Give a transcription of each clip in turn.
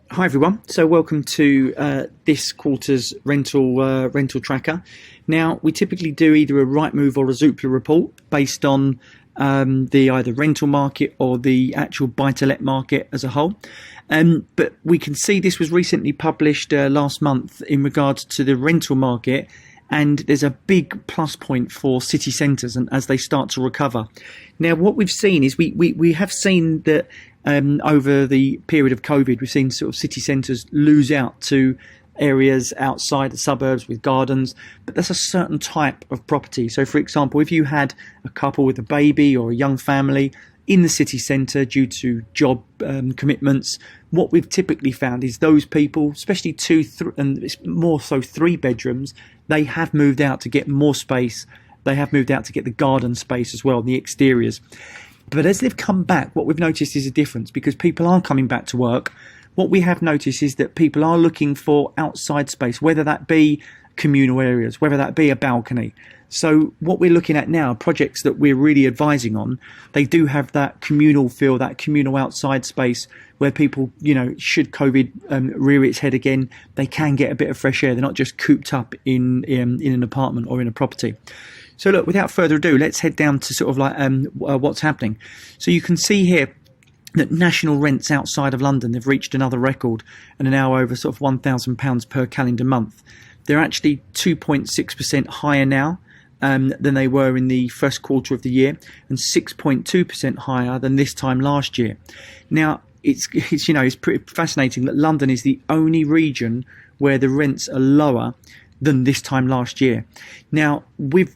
Hi everyone. So welcome to this quarter's rental tracker. Now we typically do either a Rightmove or a Zoopla report based on the either rental market or the actual buy-to-let market as a whole. But we can see this was recently published last month in regards to the rental market. And there's a big plus point for city centres and as they start to recover. Now, what we've seen is we have seen that over the period of COVID, we've seen sort of city centres lose out to areas outside the suburbs with gardens, but that's a certain type of property. So, for example, if you had a couple with a baby or a young family in the city centre due to job commitments, what we've typically found is those people, especially and it's more so 3 bedrooms, they have moved out to get more space. They have moved out to get the garden space as well, the exteriors. But as they've come back, what we've noticed is a difference because people are coming back to work. What we have noticed is that people are looking for outside space, whether that be communal areas, whether that be a balcony. So what we're looking at now, projects that we're really advising on, they do have that communal feel, that communal outside space where people, should COVID rear its head again, they can get a bit of fresh air. They're not just cooped up in an apartment or in a property. So look, without further ado, let's head down to sort of like what's happening. So you can see here that national rents outside of London have reached another record and are now over sort of £1,000 per calendar month. They're actually 2.6% higher now than they were in the first quarter of the year, and 6.2% higher than this time last year. Now, it's pretty fascinating that London is the only region where the rents are lower than this time last year. Now, we're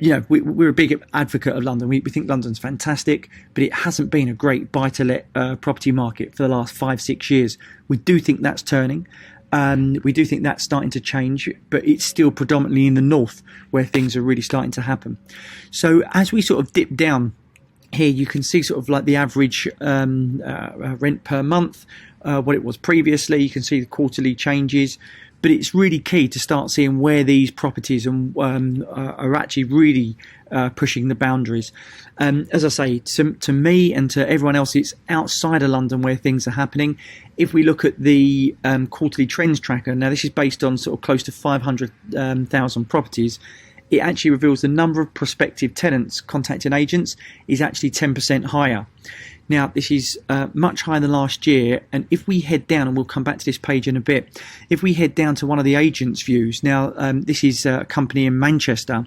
a big advocate of London. We think London's fantastic, but it hasn't been a great buy-to-let property market for the last 5-6 years. We do think that's turning. We do think that's starting to change, but it's still predominantly in the north where things are really starting to happen. So as we sort of dip down here, you can see sort of like the average rent per month, what it was previously. You can see the quarterly changes. But it's really key to start seeing where these properties are actually really pushing the boundaries. As I say, to me and to everyone else, it's outside of London where things are happening. If we look at the quarterly trends tracker, now this is based on sort of close to 500,000 properties, it actually reveals the number of prospective tenants contacting agents is actually 10% higher. Now, this is much higher than last year, and if we head down, and we'll come back to this page in a bit, if we head down to one of the agents' views, now this is a company in Manchester,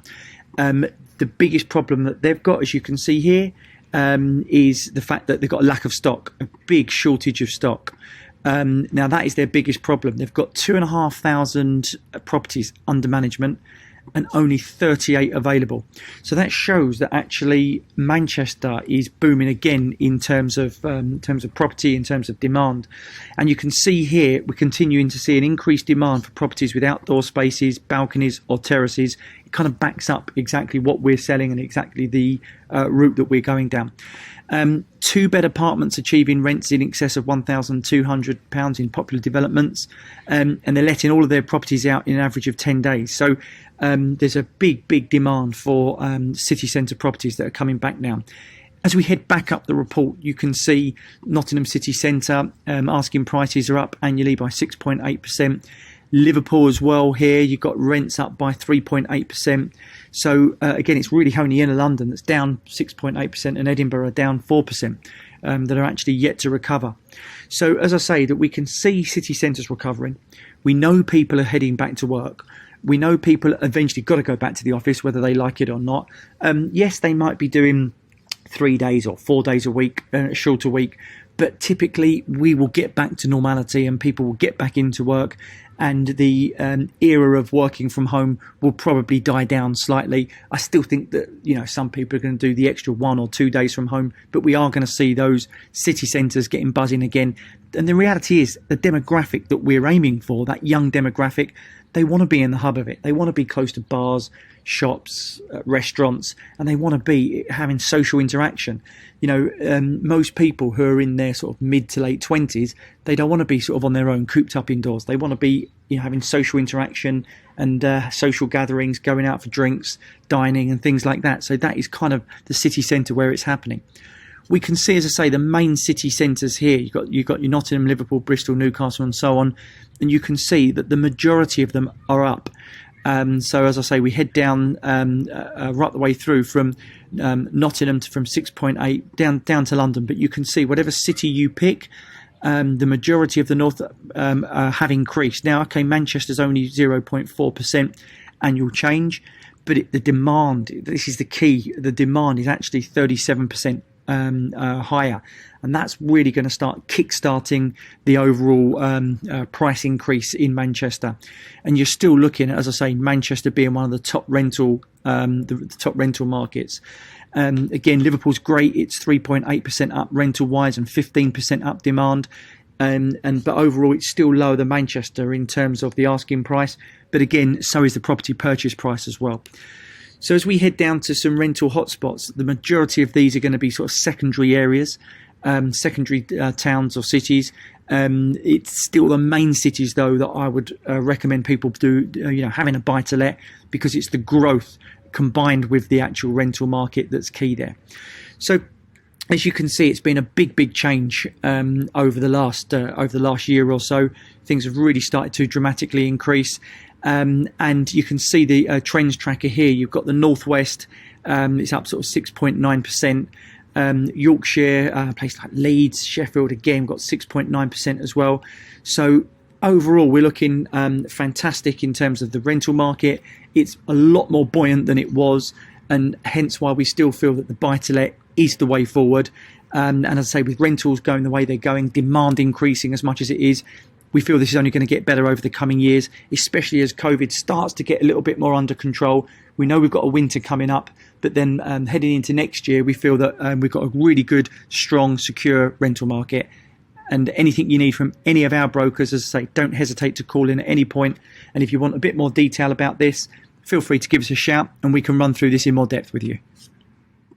the biggest problem that they've got, as you can see here, is the fact that they've got a lack of stock, a big shortage of stock. Now, that is their biggest problem. They've got 2,500 properties under management, and only 38 available. So that shows that actually Manchester is booming again in terms of property, in terms of demand. And you can see here we're continuing to see an increased demand for properties with outdoor spaces, balconies or terraces. It kind of backs up exactly what we're selling and exactly the route that we're going down. 2-bed apartments achieving rents in excess of £1,200 in popular developments, and they're letting all of their properties out in an average of 10 days. So there's a big demand for city centre properties that are coming back now. As we head back up the report, you can see Nottingham City Centre asking prices are up annually by 6.8%. Liverpool as well here, you've got rents up by 3.8%. So again, it's really only in London that's down 6.8% and Edinburgh are down 4% that are actually yet to recover. So as I say, that we can see city centres recovering. We know people are heading back to work. We know people eventually got to go back to the office, whether they like it or not. Yes, they might be doing 3 days or 4 days a week, a shorter week, but typically we will get back to normality and people will get back into work, and the era of working from home will probably die down slightly. I still think that some people are going to do the extra 1 or 2 days from home, but we are going to see those city centres getting buzzing again. And the reality is the demographic that we're aiming for, that young demographic, they want to be in the hub of it. They want to be close to bars, shops, restaurants, and they want to be having social interaction. Most people who are in their sort of mid to late 20s, they don't want to be sort of on their own, cooped up indoors. They want to be having social interaction and social gatherings, going out for drinks, dining and things like that. So that is kind of the city centre where it's happening. we can see, as I say, the main city centres here. You've got your Nottingham, Liverpool, Bristol, Newcastle, and so on, and you can see that the majority of them are up. So as I say, we head down right the way through from Nottingham from 6.8 down to London. But you can see whatever city you pick, the majority of the north have increased. Now, okay, Manchester's only 0.4% annual change, but the demand, this is the key, the demand is actually 37% higher, and that's really going to start kickstarting the overall price increase in Manchester. And you're still looking at, as I say, Manchester being one of the top rental markets. Again, Liverpool's great; it's 3.8% up rental wise and 15% up demand. But overall, it's still lower than Manchester in terms of the asking price. But again, so is the property purchase price as well. So as we head down to some rental hotspots, the majority of these are going to be sort of secondary areas, secondary towns or cities. It's still the main cities, though, that I would recommend people do, having a buy-to-let, because it's the growth combined with the actual rental market that's key there. So as you can see, it's been a big change over the last year or so. Things have really started to dramatically increase. And you can see the trends tracker here. You've got the Northwest, it's up sort of 6.9%. Yorkshire, a place like Leeds, Sheffield, again, got 6.9% as well. So overall, we're looking fantastic in terms of the rental market. It's a lot more buoyant than it was, and hence why we still feel that the buy-to-let is the way forward. And as I say, with rentals going the way they're going, demand increasing as much as it is, we feel this is only going to get better over the coming years, especially as COVID starts to get a little bit more under control. We know we've got a winter coming up, but then heading into next year, we feel that we've got a really good, strong, secure rental market. And anything you need from any of our brokers, as I say, don't hesitate to call in at any point. And if you want a bit more detail about this, feel free to give us a shout and we can run through this in more depth with you.